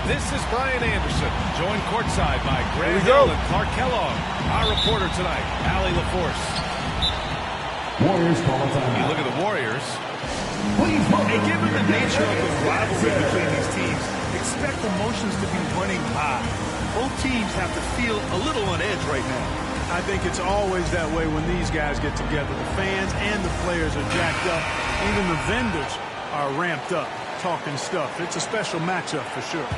This is Brian Anderson, joined courtside by Grant Hill and Clark Kellogg. Our reporter tonight, Allie LaForce. Warriors call time. You look at the Warriors. And given the nature of the rivalry between these teams, expect emotions to be running high. Both teams have to feel a little on edge right now. I think it's always that way when these guys get together. The fans and the players are jacked up. Even the vendors are ramped up, talking stuff. It's a special matchup for sure.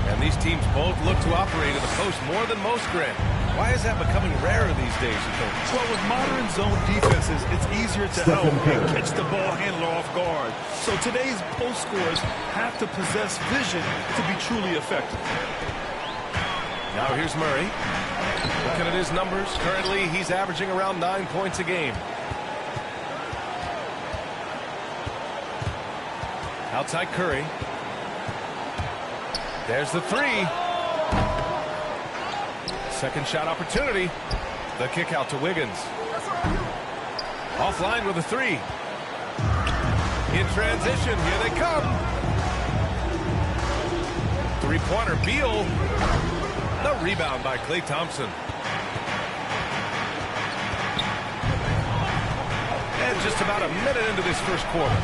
And these teams both look to operate in the post more than most, Grant. Why is that becoming rarer these days, you think? Well, with modern zone defenses, it's easier to help and catch the ball handler off guard. So today's post scorers have to possess vision to be truly effective. Now here's Murray. Looking at his numbers, currently he's averaging around 9 points a game. Outside Curry. There's the three. Second shot opportunity. The kick out to Wiggins. Offline with a three. In transition, here they come. Three-pointer, Beal. The rebound by Klay Thompson. And just about a minute into this first quarter.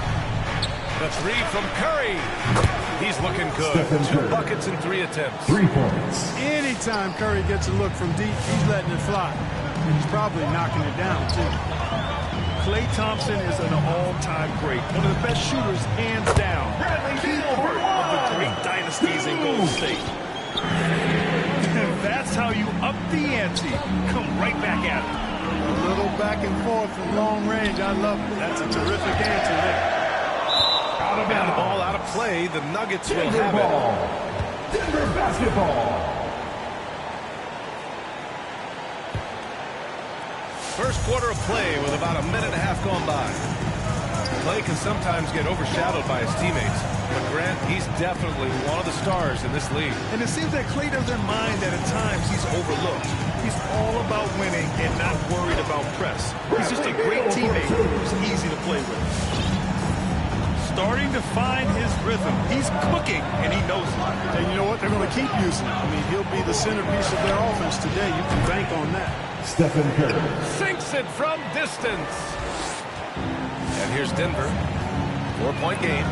The three from Curry. He's looking good. 2 buckets in 3 attempts. 3 points. Anytime Curry gets a look from deep, he's letting it fly. He's probably knocking it down, too. Klay Thompson is an all-time great. One of the best shooters, hands down. Keyword of the great dynasties in Golden State. That's how you up the ante. Come right back at it. A little back and forth from long range. I love it. That's a terrific answer there. And the ball out of play. The Nuggets will have it. Denver basketball. First quarter of play with about a minute and a half gone by. Klay can sometimes get overshadowed by his teammates, but Grant, he's definitely one of the stars in this league. And it seems that Klay doesn't mind that at times he's overlooked. He's all about winning and not worried about press. He's just a great teammate who's easy to play with. Starting to find his rhythm. He's cooking, and he knows it. And you know what? They're going to keep using him. I mean, he'll be the centerpiece of their offense today. You can bank on that. Stephen Curry. Sinks it from distance. And here's Denver. 4-point game.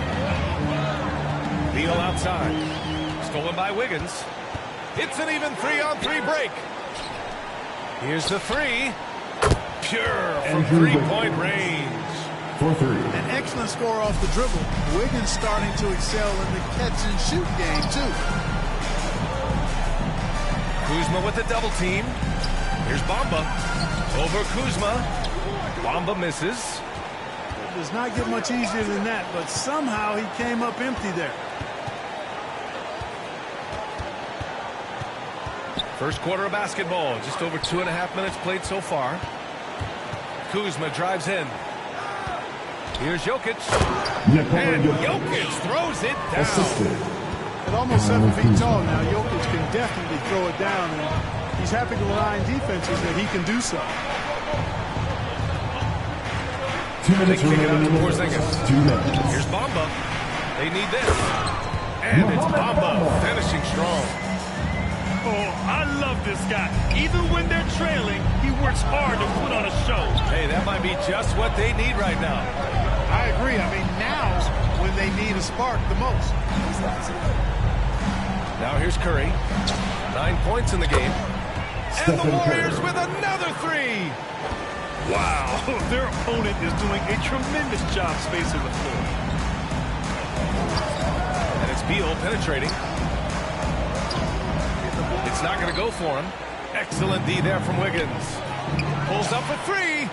Beal outside. Stolen by Wiggins. It's an even 3-on-3 break. Here's the three. Pure from 3-point range. for three. An excellent score off the dribble. Wiggins starting to excel in the catch-and-shoot game, too. Kuzma with the double team. Here's Bamba. Over Kuzma. Bamba misses. It does not get much easier than that, but somehow he came up empty there. First quarter of basketball. Just over 2.5 minutes played so far. Kuzma drives in. Here's Jokic. And Jokic throws it down. Assisted. At almost 7 feet tall now, Jokic can definitely throw it down, and he's happy to remind defenses that he can do so. 2 minutes They kick it out remaining. to Porzingis. 2 minutes. Here's Bamba. They need this. And it's Bamba finishing strong. Oh, I love this guy. Even when they're trailing, he works hard to put on a show. Hey, that might be just what they need right now. I agree. I mean, now's when they need a spark the most. Now here's Curry. 9 points in the game. And the Stephen Warriors Curry. with another three. Wow, their opponent is doing a tremendous job spacing the floor. And it's Beal penetrating. It's not going to go for him. Excellent D there from Wiggins. Pulls up for three.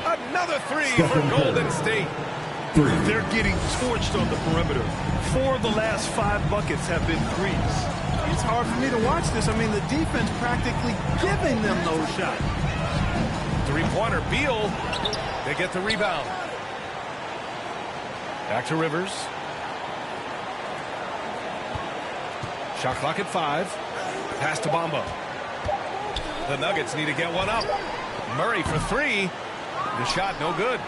Another three for Stephen Golden Curry. State. 3. They're getting torched on the perimeter. 4 of the last 5 buckets have been threes. It's hard for me to watch this. I mean, the defense practically giving them those shots. Three-pointer. Beal. They get the rebound. Back to Rivers. Shot clock at 5. Pass to Bamba. The Nuggets need to get one up. Murray for three. The shot no good.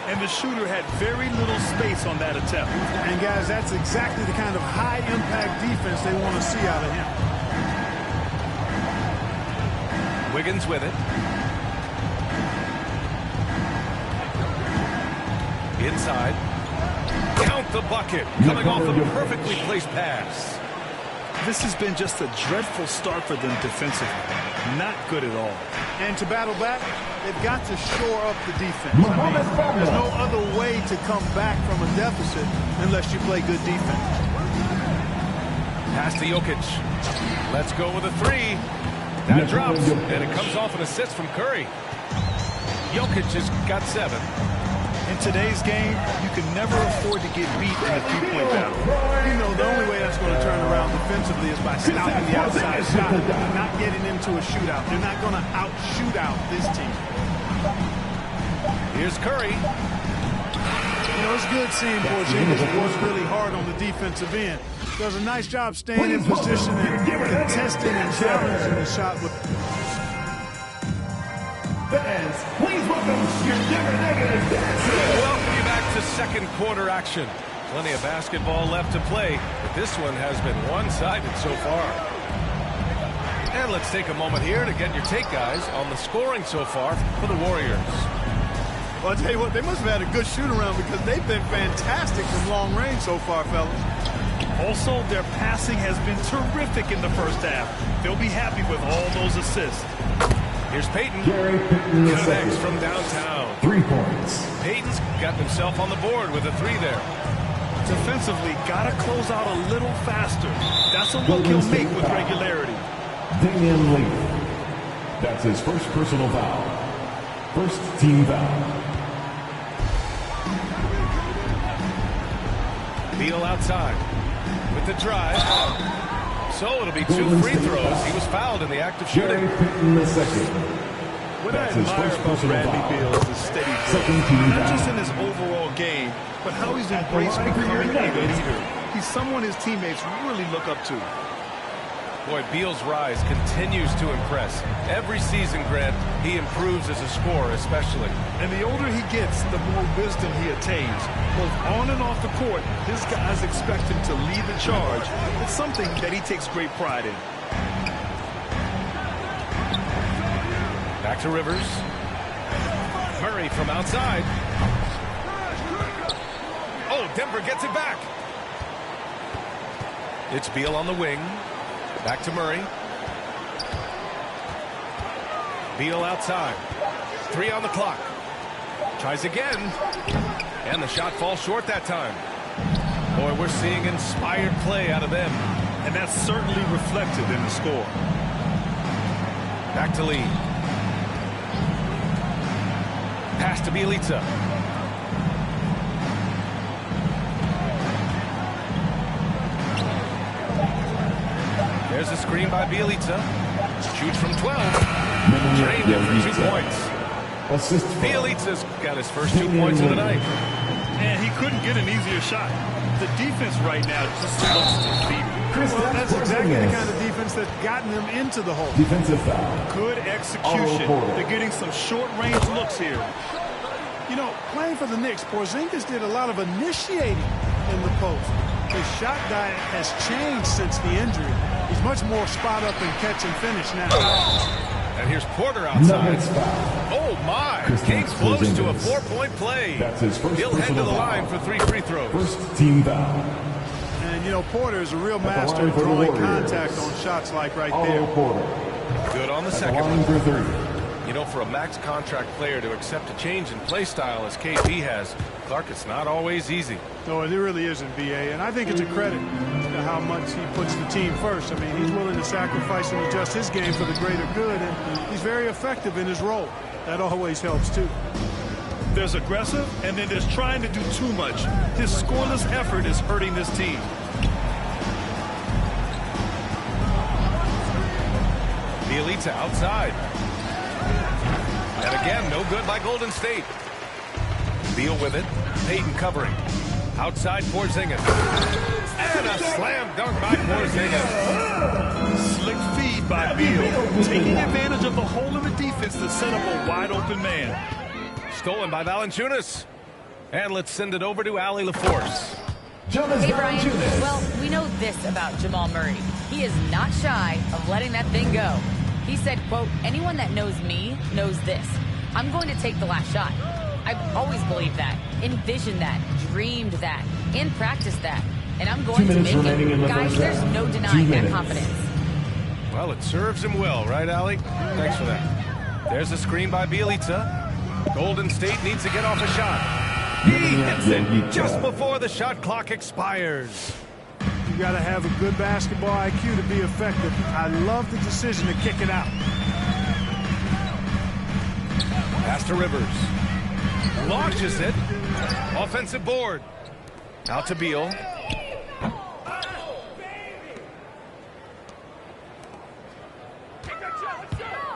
And the shooter had very little space on that attempt. And, guys, that's exactly the kind of high-impact defense they want to see out of him. Wiggins with it. Inside. Count the bucket. Coming off a perfectly placed pass. This has been just a dreadful start for them defensively. Not good at all. And to battle back, they've got to shore up the defense. I mean, there's no other way to come back from a deficit unless you play good defense. Pass to Jokic. Let's go with a three. That drops, and it comes off an assist from Curry. Jokic has got 7. In today's game, you can never afford to get beat in a three-point battle. You know, the only way that's going to turn around defensively is by stopping the outside shot and not getting into a shootout. They're not going to out-shoot out this team. Here's Curry. You know, it's good seeing Porzingis work really hard on the defensive end. Does a nice job staying in position and contesting and challenging the shot with. Fans, please welcome your Denver Nuggets dancers. Welcome you back to second quarter action. Plenty of basketball left to play, but this one has been one-sided so far. And let's take a moment here to get your take, guys, on the scoring so far for the Warriors. Well, I'll tell you what, they must have had a good shoot-around because they've been fantastic from long range so far, fellas. Also, their passing has been terrific in the first half. They'll be happy with all those assists. Here's Payton. Gary Payton the Connects second. from downtown. 3 points. Payton's got himself on the board with a three there. Defensively, got to close out a little faster. That's a look he'll make with regularity. Damian Lee. That's his first personal foul. First team foul. Beal outside with the drive. So it'll be 2 free throws. He was fouled in the act of Gary shooting. Payton the second. What I That's his admire first about personal Bradley foul. Beal is his steady play. Second team Not just foul. in his overall game, but how he's embraced becoming a leader. He's someone his teammates really look up to. Boy, Beal's rise continues to impress. Every season, Grant, he improves as a scorer especially. And the older he gets, the more wisdom he attains. Both on and off the court, his guys expect him to lead the charge. It's something that he takes great pride in. Back to Rivers. Murray from outside. Oh, Denver gets it back. It's Beal on the wing. Back to Murray. Beal outside. 3 on the clock. Tries again. And the shot falls short that time. Boy, we're seeing inspired play out of them. And that's certainly reflected in the score. Back to Lee. Pass to Bjelica. There's a screen by Bjelica. Shoots from 12. Drained it for 2 points. Bjelica's got his first 2 points of the night. And he couldn't get an easier shot. The defense right now just looks defeated. Well, that's exactly the kind of defense that's gotten them into the hole. Defensive foul. Good execution. They're getting some short-range looks here. You know, playing for the Knicks, Porzingis did a lot of initiating in the post. His shot diet has changed since the injury. He's much more spot up and catch and finish now. And here's Porter outside. Oh, my. Kings close to a 4-point play. That's his first. He'll head to the line for 3 free throws. First team foul. And, you know, Porter is a real master at drawing contact on shots like right there. Porter. Good on the second one. You know, for a max contract player to accept a change in play style as KP has, Clark, it's not always easy. No, it really isn't, B.A. And I think it's a credit to how much he puts the team first. I mean, he's willing to sacrifice and adjust his game for the greater good, and he's very effective in his role. That always helps, too. There's aggressive, and then there's trying to do too much. His scoreless effort is hurting this team. Bjelica outside. And again, no good by Golden State. Beal with it. Payton covering. Outside Porzingis. And a slam dunk by Porzingis. Slick feed by Beal. Taking advantage of the hole in the defense to set up a wide-open man. Stolen by Valanciunas. And let's send it over to Allie LaForce. Hey, Brian. Well, we know this about Jamal Murray. He is not shy of letting that thing go. He said, quote, anyone that knows me knows this. I'm going to take the last shot. I've always believed that, envisioned that, dreamed that, and practiced that. And I'm going to make it. Guys, there's no denying that confidence. Well, it serves him well, right, Allie? Thanks for that. There's a screen by Bjelica. Golden State needs to get off a shot. He hits it just before the shot clock expires. You got to have a good basketball IQ to be effective. I love the decision to kick it out. Pass to Rivers. Launches it. Offensive board. Out to Beal.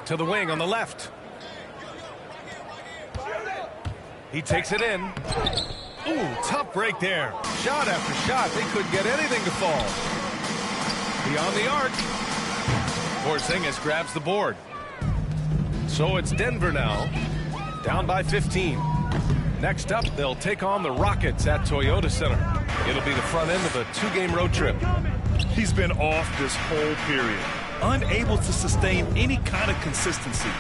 To the wing on the left. He takes it in. Ooh, tough break there. Shot after shot. They couldn't get anything to fall. Beyond the arc. Porzingis grabs the board. So it's Denver now. Down by 15. Next up, they'll take on the Rockets at Toyota Center. It'll be the front end of a 2-game road trip. He's been off this whole period. Unable to sustain any kind of consistency.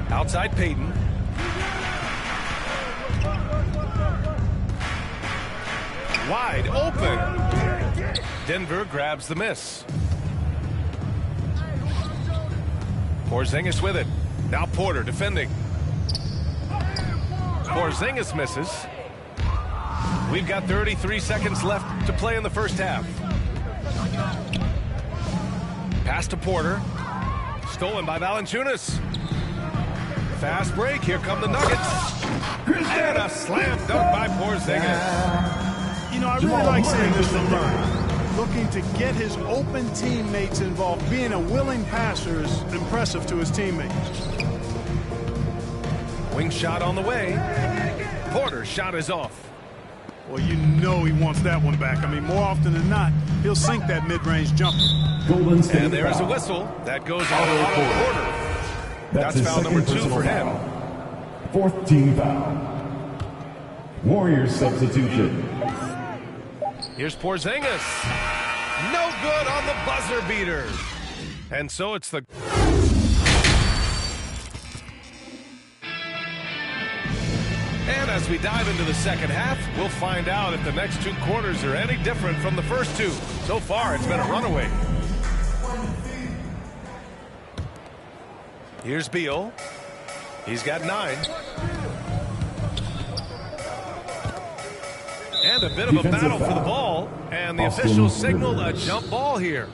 Outside Payton. Wide open. Denver grabs the miss. Porzingis with it. Now Porter defending. Porzingis misses. We've got 33 seconds left to play in the first half. Pass to Porter. Stolen by Valanciunas. Fast break. Here come the Nuggets. And a slam dunk by Porzingis. You know, I really like seeing this from Murray. Looking to get his open teammates involved. Being a willing passer is impressive to his teammates. Wing shot on the way. Porter's shot is off. Well, you know he wants that one back. I mean, more often than not, he'll sink that mid-range jumper. And there is a whistle. That goes on Otto Porter. That's foul number 2 for him. Fourth team foul. Warriors substitution. Here's Porzingis. No good on the buzzer beater. And so it's the... And as we dive into the second half, we'll find out if the next 2 quarters are any different from the first 2. So far, it's been a runaway. Here's Beal. He's got 9. And a bit of a battle for the ball. And the officials signal a jump ball here.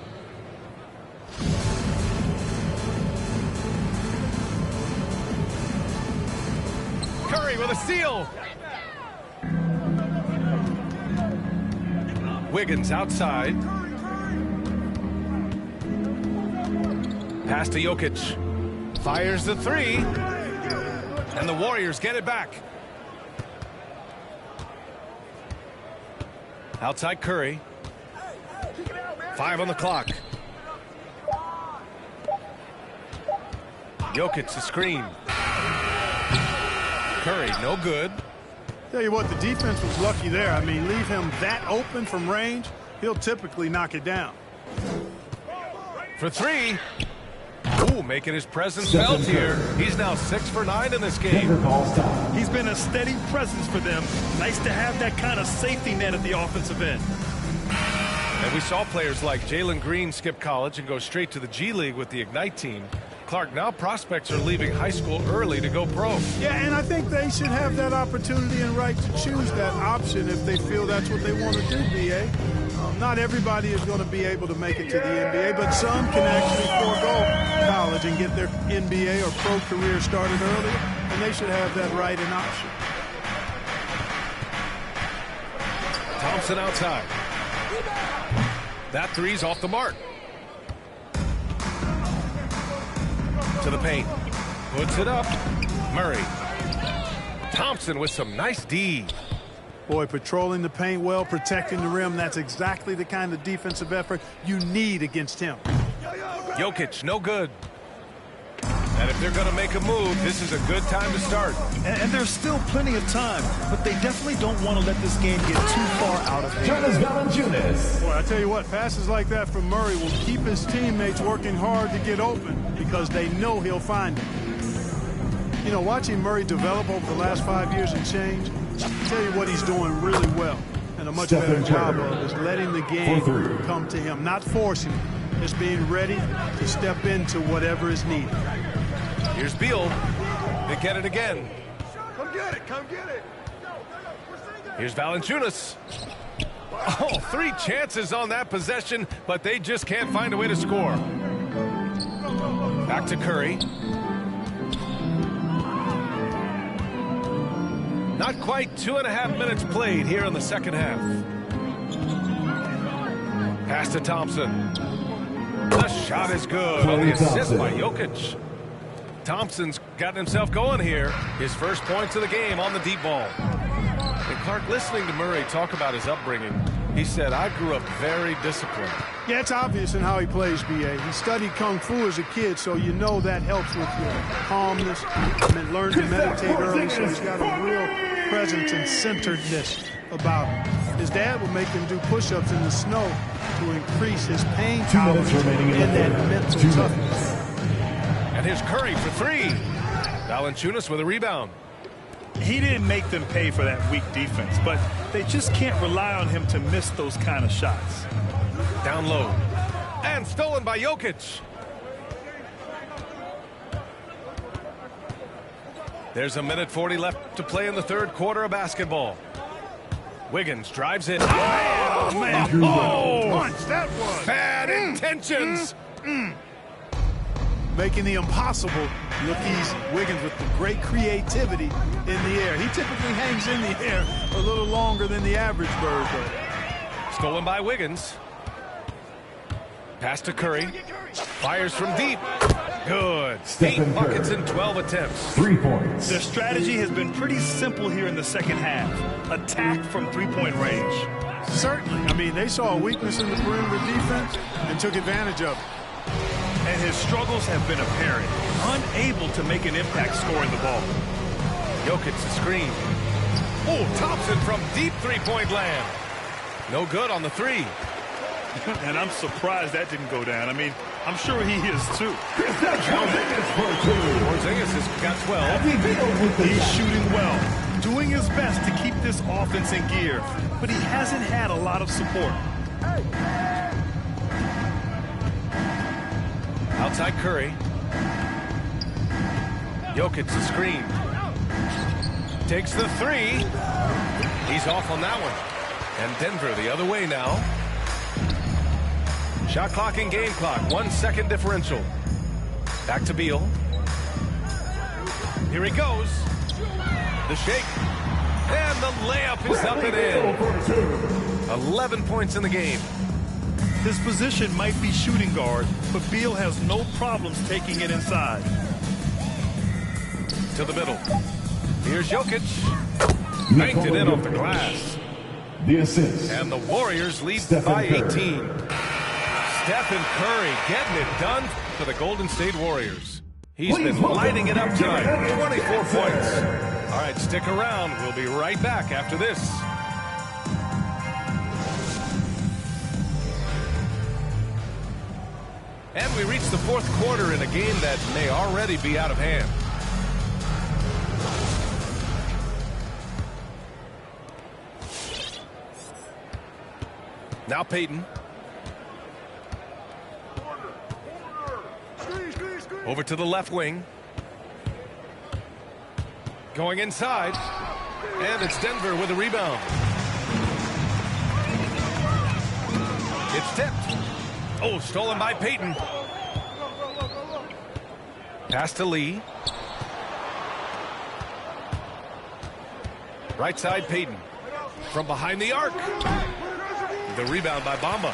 Curry with a steal. Wiggins outside. Pass to Jokic. Fires the three. And the Warriors get it back. Outside Curry. 5 on the clock. Jokic the screen. Curry, no good. Tell you what, the defense was lucky there. I mean, leave him that open from range, he'll typically knock it down. For three. Ooh, making his presence felt here. He's now 6 for 9 in this game. He's been a steady presence for them. Nice to have that kind of safety net at the offensive end. And we saw players like Jalen Green skip college and go straight to the G League with the Ignite team. Clark, now prospects are leaving high school early to go pro. Yeah, and I think they should have that opportunity and right to choose that option if they feel that's what they want to do, B.A. Not everybody is going to be able to make it to the NBA, but some can actually forego college and get their NBA or pro career started earlier, and they should have that right and option. Thompson outside. That three's off the mark. To the paint. Puts it up. Murray. Thompson with some nice D. Boy, patrolling the paint well, protecting the rim, that's exactly the kind of defensive effort you need against him. Jokic, no good. And if they're going to make a move, this is a good time to start. And there's still plenty of time, but they definitely don't want to let this game get too far out of hand. Boy, I tell you what, passes like that from Murray will keep his teammates working hard to get open because they know he'll find them. You know, watching Murray develop over the last 5 years and change, I tell you what he's doing really well and a much better job of is letting the game come to him, not forcing it, just being ready to step into whatever is needed. Here's Beal. They get it again. Come get it, come get it. Here's Valanciunas. Oh, 3 chances on that possession, but they just can't find a way to score. Back to Curry. Not quite 2.5 minutes played here in the second half. Pass to Thompson. The shot is good on the assist by Jokic. Thompson's gotten himself going here. His first points of the game on the deep ball. And Clark, listening to Murray talk about his upbringing, he said, I grew up very disciplined. Yeah, it's obvious in how he plays, B.A. He studied Kung Fu as a kid, so you know that helps with your calmness. And then learned to meditate early, so he's got a real presence and centeredness about him. His dad would make him do push-ups in the snow to increase his pain tolerance and that mental toughness. And here's Curry for 3. Valanciunas with a rebound. He didn't make them pay for that weak defense, but they just can't rely on him to miss those kind of shots. Down low. And stolen by Jokic. There's 1:40 left to play in the third quarter of basketball. Wiggins drives it. Oh, man. Oh, punch, that was. Bad intentions. Making the impossible look easy. Wiggins with the great creativity in the air. He typically hangs in the air a little longer than the average bird, though. Stolen by Wiggins. Pass to Curry. Fires from deep. Good. 8 buckets in 12 attempts. 3 points. Their strategy has been pretty simple here in the second half. Attack from three-point range. Certainly. I mean, they saw a weakness in the perimeter defense and took advantage of it. And his struggles have been apparent. Unable to make an impact scoring the ball. Jokic the screen. Oh, Thompson from deep three-point land. No good on the 3. And I'm surprised that didn't go down. I mean, I'm sure he is too. Porzingis has got 12. He's shooting well, doing his best to keep this offense in gear, but he hasn't had a lot of support. Outside Curry. Jokic the screen. Takes the 3. He's off on that one. And Denver the other way now. Shot clock and game clock. 1 second differential. Back to Beal. Here he goes. The shake. And the layup is up and in. 11 points in the game. His position might be shooting guard, but Beal has no problems taking it inside. To the middle. Here's Jokic. Banked it in off the glass. The assist. And the Warriors lead Stephen by 18. Curry. Stephen Curry getting it done for the Golden State Warriors. He's been lighting it up tonight. 24 points. All right, stick around. We'll be right back after this. And we reach the fourth quarter in a game that may already be out of hand. Now Payton. Over to the left wing. Going inside. And it's Denver with a rebound. It's tipped. Oh, stolen by Payton. Pass to Lee. Right side Payton. From behind the arc. The rebound by Bamba.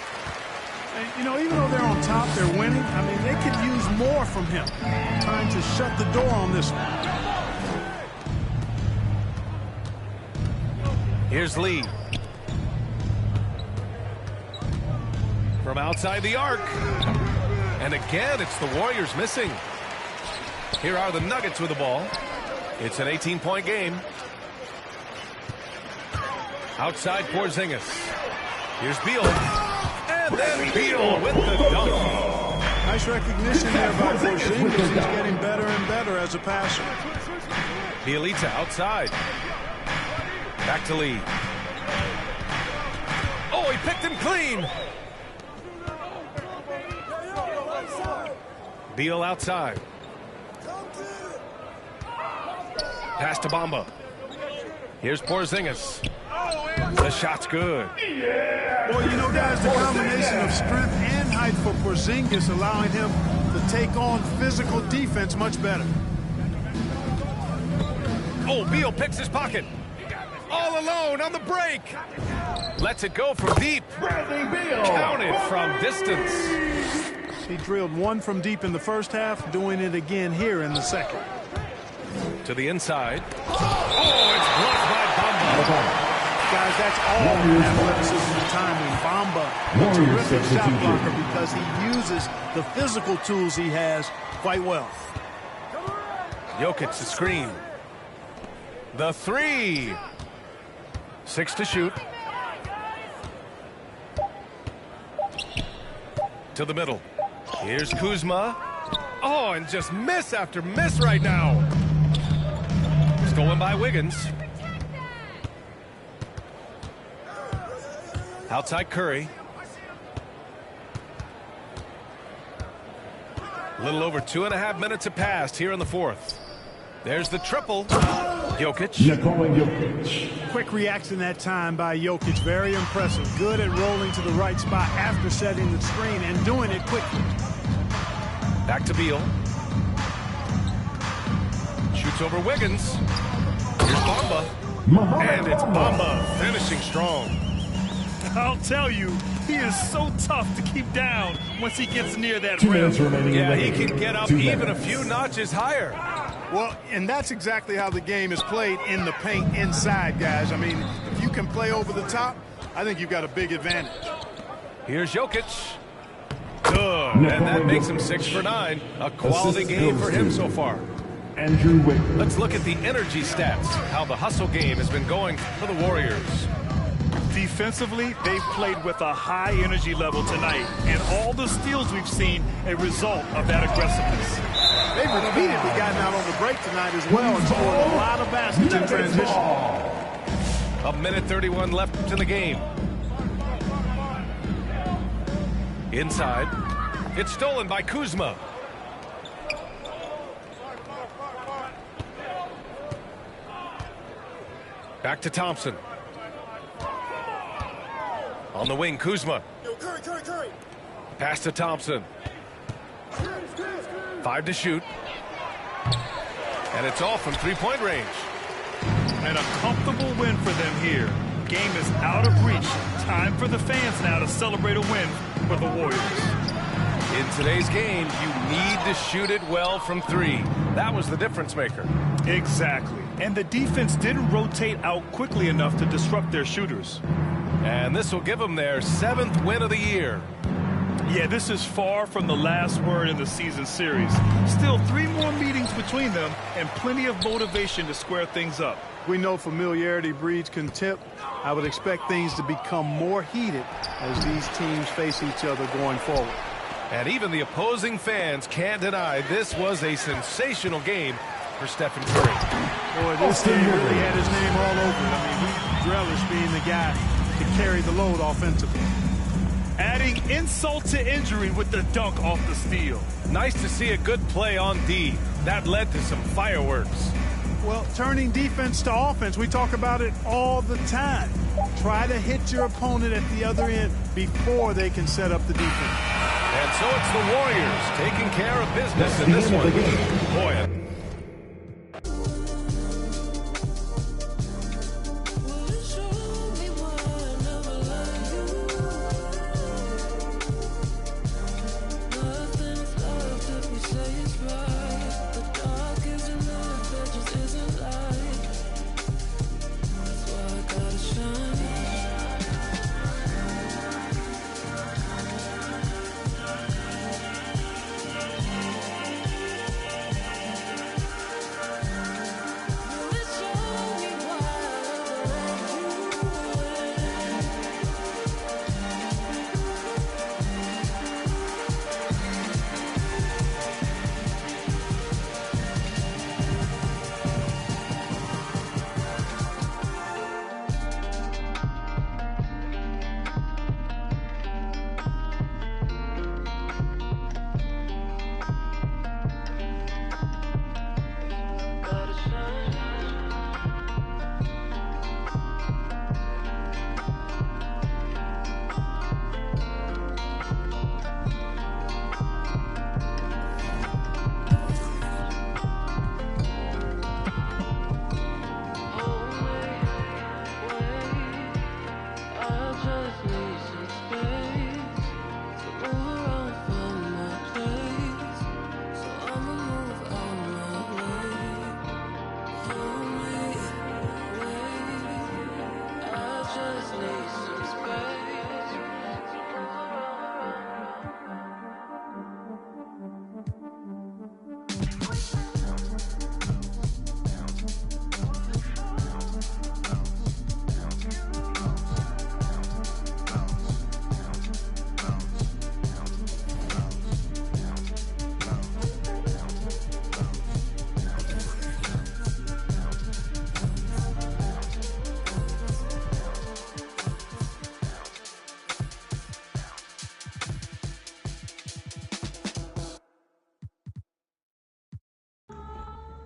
And, you know, even though they're on top, they're winning. I mean, they could use more from him. Trying to shut the door on this one. Here's Lee. From outside the arc. And again, it's the Warriors missing. Here are the Nuggets with the ball. It's an 18-point game. Outside Porzingis. Here's Beal. And then Beal with the dunk. Nice recognition there by Porzingis. He's getting better and better as a passer. Bielitsa outside. Back to Lee. Oh, he picked him clean. Beal outside. Pass to Bamba. Here's Porzingis. The shot's good. Well, you know, guys, the combination of strength and height for Porzingis allowing him to take on physical defense much better. Oh, Beal picks his pocket. All alone on the break. Lets it go from deep. Counted from distance. He drilled one from deep in the first half, doing it again here in the second. To the inside. Oh, it's blocked by Bamba. Guys, that's all athleticism and timing. Bamba, a terrific shot blocker because he uses the physical tools he has quite well. Jokic the screen. The three. 6 to shoot. To the middle. Here's Kuzma. Oh, and just miss after miss right now. Stolen by Wiggins. Outside Curry. A little over 2.5 minutes have passed here in the fourth. There's the triple. Jokic. Nikola Jokic. Quick reaction that time by Jokic. Very impressive. Good at rolling to the right spot after setting the screen and doing it quickly. Back to Beal. Shoots over Wiggins. Here's Bamba. And it's Bamba finishing strong. I'll tell you, he is so tough to keep down once he gets near that 2 rim. minutes remaining. Yeah, he can get up even a few notches higher. Well, and that's exactly how the game is played in the paint inside, guys. I mean, if you can play over the top, I think you've got a big advantage. Here's Jokic. Good. And that makes him 6 for 9. A quality game for him so far. Andrew Wiggins. Let's look at the energy stats, how the hustle game has been going for the Warriors. Defensively, they've played with a high energy level tonight, and all the steals we've seen a result of that aggressiveness. They've repeatedly gotten out on the break tonight as well and scored a lot of baskets in transition. A minute 31 left in the game. Inside. It's stolen by Kuzma. Back to Thompson. On the wing, Kuzma. Curry. Pass to Thompson. 5 to shoot. And it's off from three-point range. And a comfortable win for them here. Game is out of reach. Time for the fans now to celebrate a win for the Warriors. In today's game, you need to shoot it well from 3. That was the difference maker. Exactly. And the defense didn't rotate out quickly enough to disrupt their shooters. And this will give them their 7th win of the year. Yeah, this is far from the last word in the season series. Still 3 more meetings between them and plenty of motivation to square things up. We know familiarity breeds contempt. I would expect things to become more heated as these teams face each other going forward. And even the opposing fans can't deny this was a sensational game for Stephen Curry. Boy, this game really had his name all over it. I mean, we relish being the guy to carry the load offensively. Adding insult to injury with the dunk off the steal. Nice to see a good play on D. That led to some fireworks. Well, turning defense to offense, we talk about it all the time. Try to hit your opponent at the other end before they can set up the defense. And so it's the Warriors taking care of business in this one. Boy,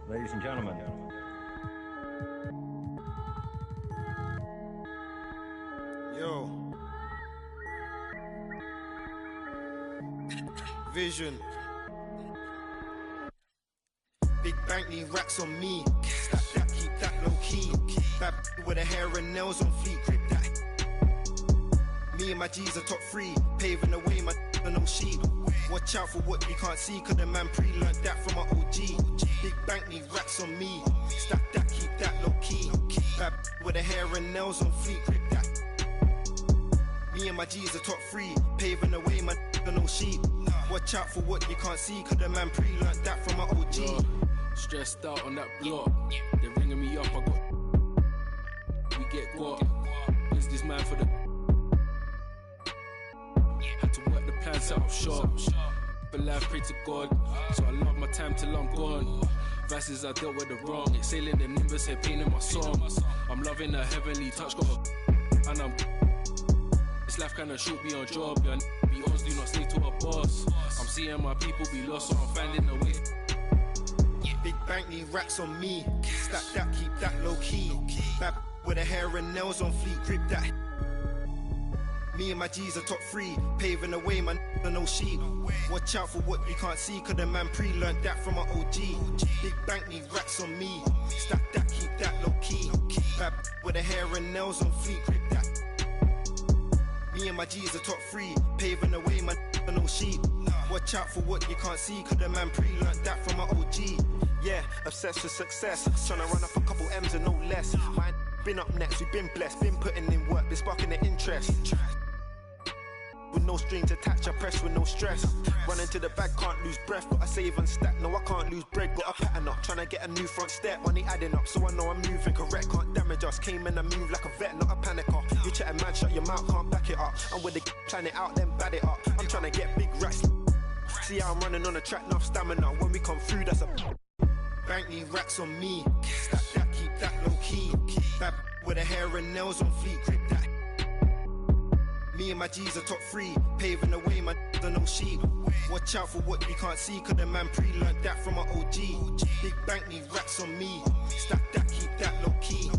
Ladies and gentlemen. Yo. Vision. Big bank need racks on me. Stack that, keep that low key. Bad with the hair and nails on fleek. Grip that. Me and my G's are top 3. Paving the way, my no sheep. Watch out for what you can't see, cause the man pre-learned that from my OG. Big bank need racks on me. Stack that, keep that low key. Bad with the hair and nails on fleek. Grip that. Me and my G's are top 3. Paving the way, my no sheep. Watch out for what you can't see, cause the man pre-learned that from my OG. Stressed out on that block. They're ringing me up, I got. We get got. Is this man for the. Had to work the plan, set up shop. But life, pray to God. So I love my time till I'm gone. Verses I dealt with the wrong. Exhaling them nimbus, head pain in my songs. I'm loving a heavenly touch, got a. And I'm. This life kinda short, be on job. Yeah, be honest, do not stay to a boss. I'm seeing my people be lost, so I'm finding a way. Big bank need racks on me. Stack that, keep that low key. Bad with the hair and nails on fleek. Grip that. Me and my G's are top 3, paving the way, man, no sheep. Watch out for what you can't see, cause the man pre-learned that from an OG. Big bank need racks on me, stack that, keep that low key. Bad with the hair and nails on fleek, grip that. Me and my G's are top 3, paving the way, man, no sheep. Watch out for what you can't see, cause the man pre-learned that from an OG. Yeah, obsessed with success, tryna run up a couple M's and no less. Mine been up next, we've been blessed, been putting in work, been sparking the interest. With no strings attached, I press with no stress. Running to the bag, can't lose breath, gotta save and stack. No, I can't lose bread, got a pattern up. Tryna get a new front step, money adding up, so I know I'm moving correct. Can't damage us, came in and move like a vet, not a panicker. You chatting mad, shut your mouth, can't back it up. I'm with the plan it out, then bad it up. I'm tryna get big racks. See how I'm running on the track, enough stamina. When we come through, that's a bank need racks on me. Stack that, keep that low key. Bad with the hair and nails on fleek, grip that. Me and my G's are top 3, paving the way, man, no sheep. Watch out for what you can't see, cause the man pre-learned that from an OG. Big bank need racks on me, stack that, keep that low key.